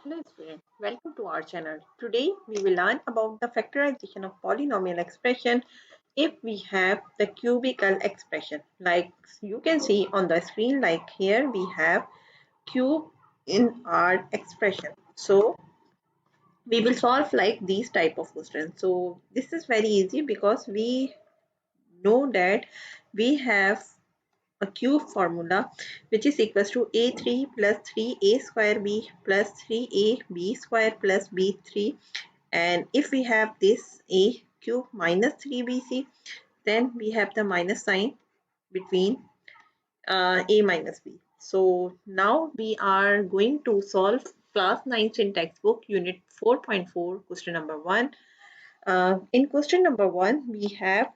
Hello student, welcome to our channel. Today we will learn about the factorization of polynomial expression if we have the cubical expression. Like you can see on the screen, like here we have cube in our expression. So we will solve like these type of questions. So this is very easy because we know that we have a cube formula which is equals to a3 plus 3a square b plus 3ab square plus b3, and if we have this a cube minus 3bc, then we have the minus sign between a minus b. So now we are going to solve class 9th in textbook unit 4.4 question number 1. In question number 1 we have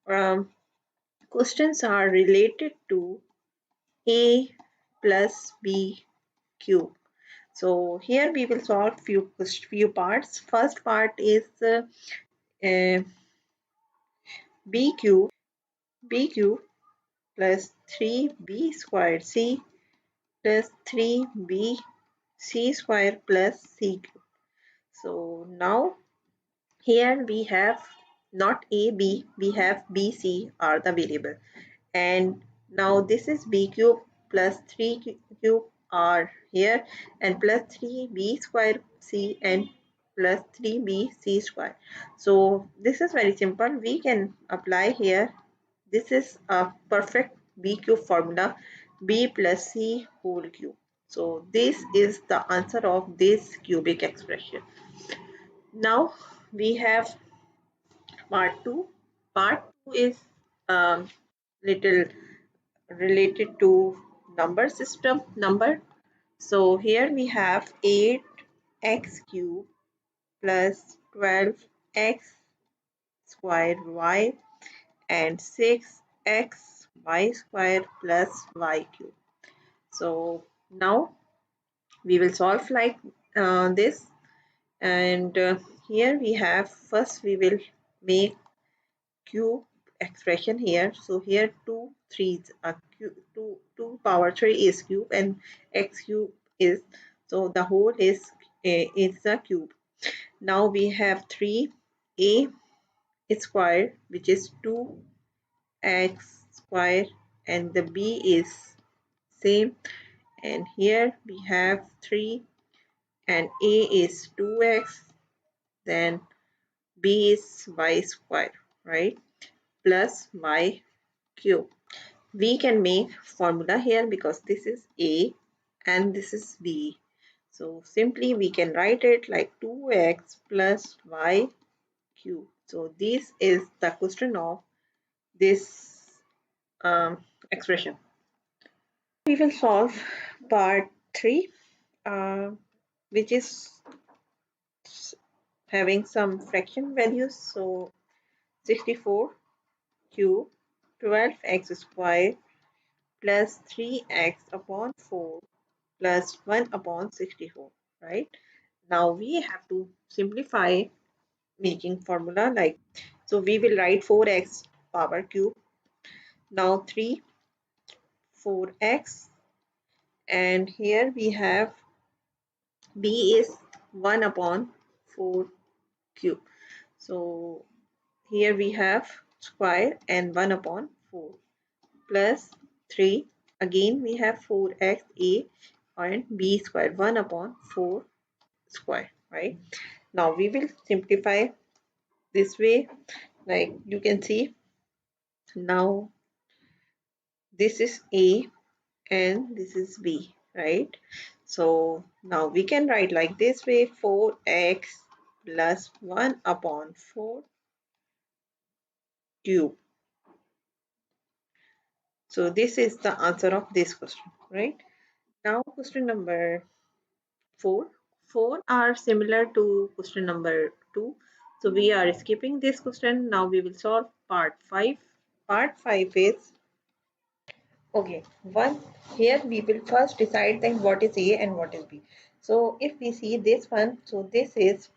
um, questions are related to a plus b cube. So here we will solve few parts. First part is uh, b cube plus 3b squared c plus 3b c square plus c cube. So now here we have not a b, we have b c are the variable, and now this is b cube plus 3 cube are here, and plus 3b square c and plus 3b c square. So this is very simple, we can apply here. This is a perfect b cube formula, b plus c whole cube. So this is the answer of this cubic expression. Now we have part 2. Part 2 is little related to number system number. So here we have 8x cube plus 12x square y and 6x y square plus y cube. So now we will solve like this, and here we have, first we will make cube expression here. So here 2 3's are cube, 2 power 3 is cube and x cube is, so the whole is a cube. Now we have 3a square which is 2x square, and the b is same, and here we have 3 and a is 2x, then b is y square, right, plus y cube. We can make formula here because this is a and this is b. So simply we can write it like 2x plus y cube. So this is the question of this expression. We will solve part 3, uh, which is having some fraction values. So 64 cube 12x square plus 3x upon 4 plus 1 upon 64, right? Now we have to simplify making formula like, so we will write 4x power cube, now 3 4x, and here we have b is 1 upon 4 cube. So here we have square and 1 upon 4 plus 3, again we have 4x a and b square 1 upon 4 square, right? Now we will simplify this way, like you can see. Now this is a and this is b, right? So now we can write like this way, 4x plus 1 upon 4 cube. So this is the answer of this question, right? Now question number 4. 4 are similar to question number 2. So we are skipping this question. Now we will solve part 5. Part 5 is, okay, one, here we will first decide then what is A and what is B. So if we see this one, so this is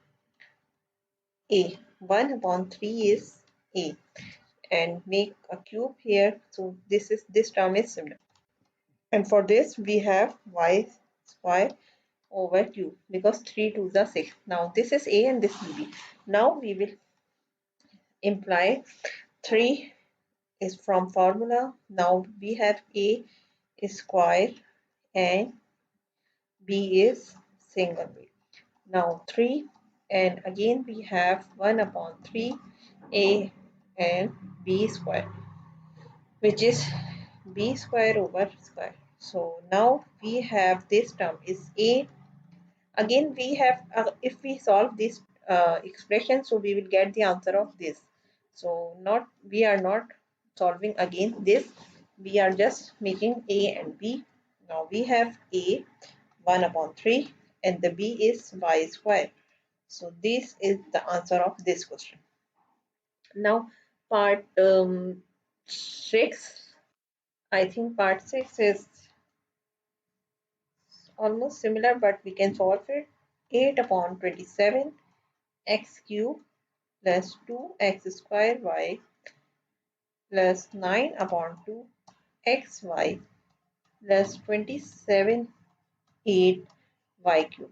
A. 1 upon 3 is A. And make a cube here. So this term is similar. And for this we have y square over q, because 3 2s are 6. Now this is a and this is b. Now we will imply 3 is from formula. Now we have a is square and b is single way. Now 3, and again we have 1 upon 3 a and b square, which is b square over square. So now we have this term is a. Again we have, if we solve this expression, so we will get the answer of this. So not, we are not solving again this, we are just making a and b. Now we have a 1 upon 3 and the b is y square. So this is the answer of this question. Now part 6, I think part 6 is almost similar, but we can solve it. 8 upon 27 x cube plus 2x square y plus 9 upon 2 xy plus 27 8 y cube.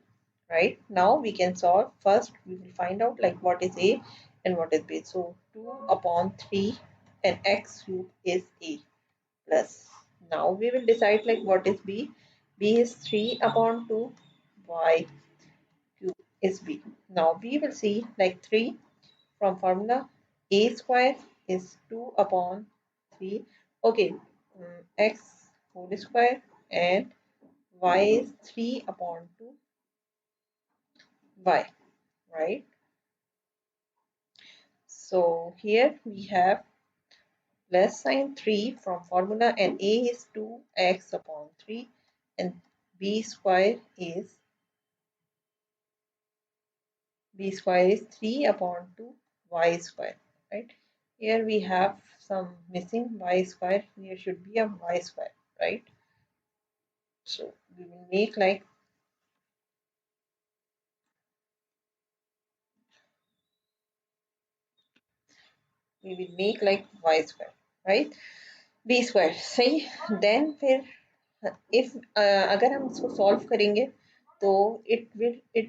Right, now we can solve. First we will find out like what is a and what is b. So 2 upon 3 and x cube is a, plus now we will decide like what is b. B is 3 upon 2, y cube is b. Now we will see like 3 from formula. A square is 2 upon 3. Okay, x whole square, and y is 3 upon 2 y, right? So here we have plus sign 3 from formula, and a is 2x upon 3 and b square is 3 upon 2 y square, right? Here we have some missing y square, here should be a y square, right? So we will make like y square, right? b square सही. Then फिर if अगर हम इसको solve करेंगे तो it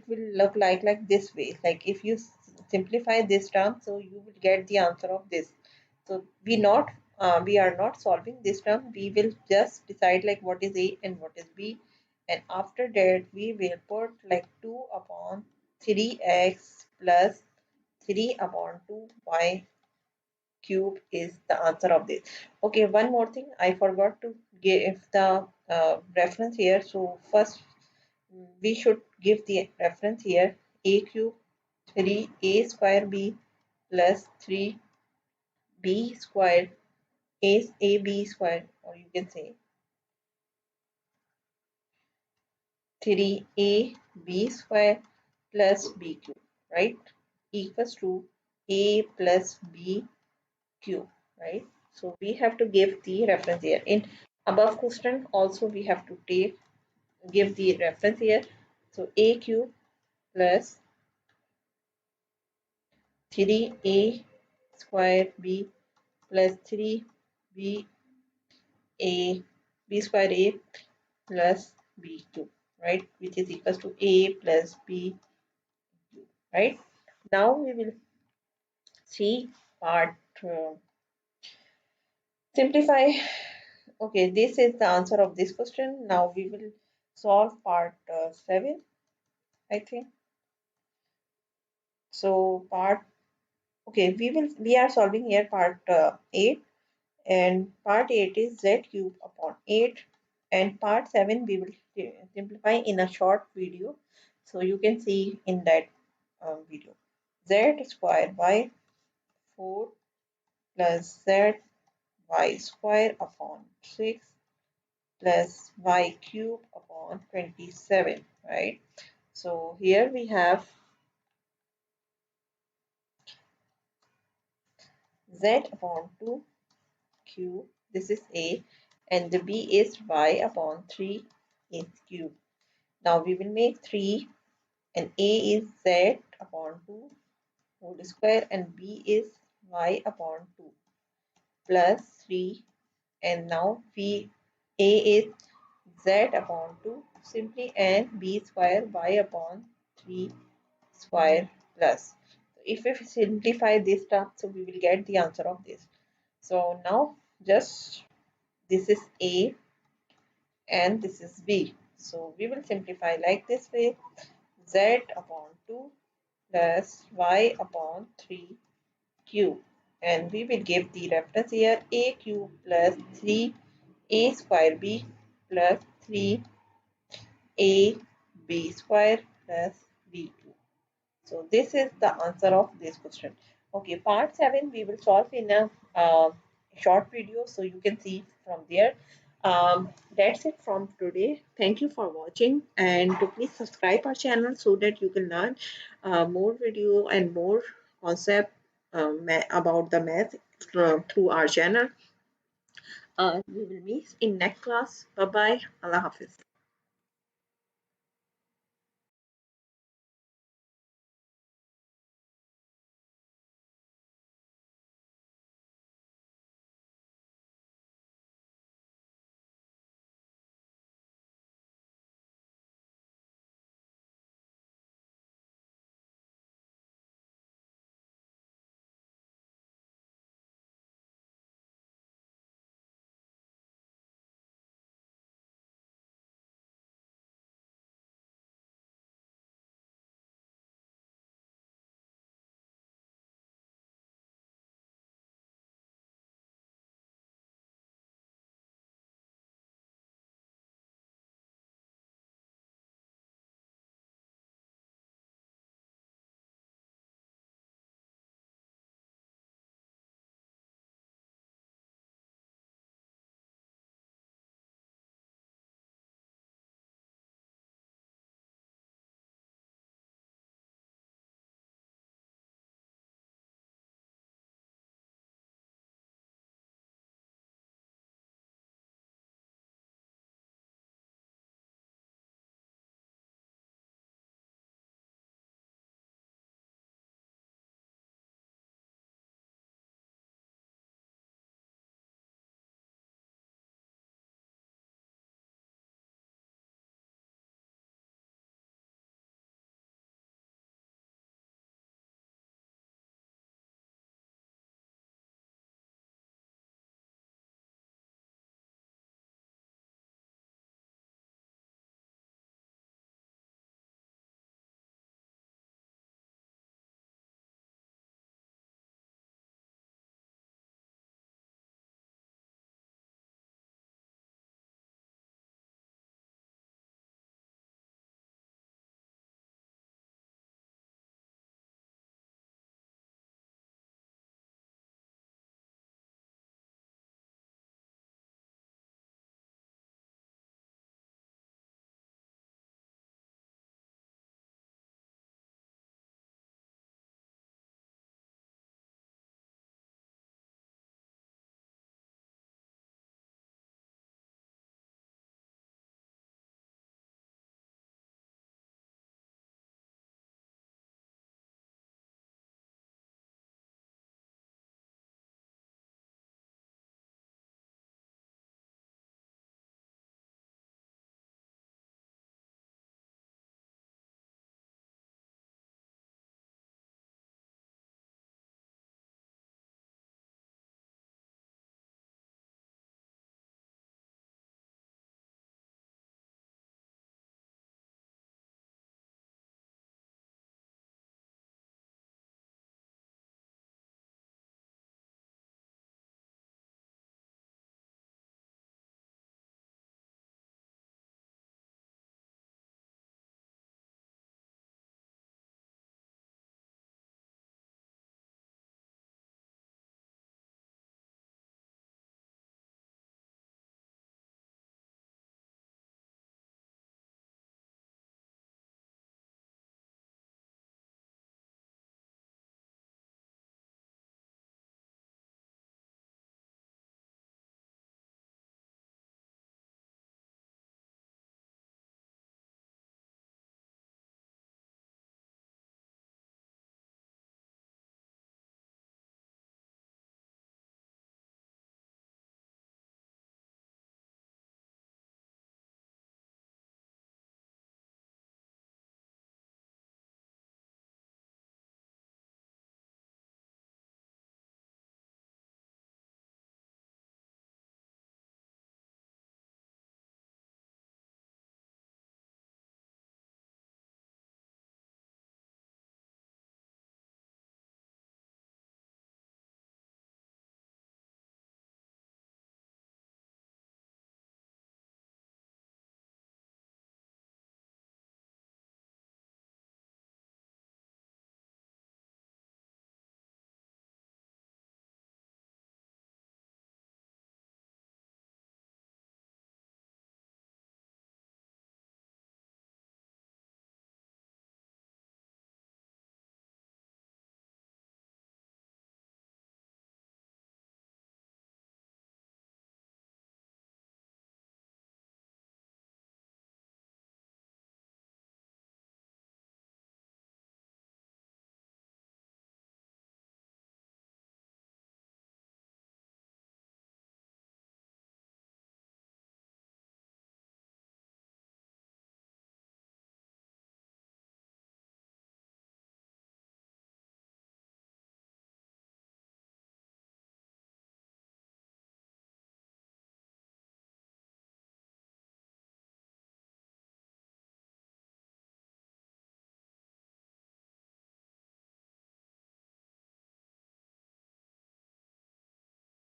will look like this way. Like if you simplify this term, so you will get the answer of this. So we are not solving this term, we will just decide like what is a and what is b, and after that we will put like 2 upon 3x plus 3 upon 2y cube is the answer of this. Okay, one more thing I forgot to give the reference here. So first we should give the reference here. A cube 3a square b plus 3b square is ab square, or you can say 3ab square plus b cube, right, equals to a plus b cube, right? So we have to give the reference here. In above question also we have to give the reference here. So a cube plus 3a square b plus 3b a b square a plus b cube, right, which is equals to a plus b cube, right? Now we will see part simplify. Okay, this is the answer of this question. Now we will solve part 7, I think. So part, okay, we are solving here part 8, and part 8 is z cube upon 8, and part 7 we will simplify in a short video, so you can see in that video. Z square by 4 plus z y square upon 6 plus y cube upon 27, right? So here we have z upon 2 cube, this is a, and the b is y upon 3 is cube. Now we will make 3, and a is z upon 2 whole square, and b is y upon 2 plus 3, and now a is z upon 2 simply, and b square y upon 3 square plus. If we simplify this term, so we will get the answer of this. So now just this is a and this is b. So we will simplify like this way: z upon 2 plus y upon 3 cube, and we will give the reference here: a cube plus 3 a square b plus 3 a b square plus b2. So this is the answer of this question. Okay, part 7 we will solve in a short video, so you can see from there. That's it from today. Thank you for watching, and to please subscribe our channel so that you can learn more video and more concept about the math through our channel. We will meet in next class. Bye bye. Allah Hafiz.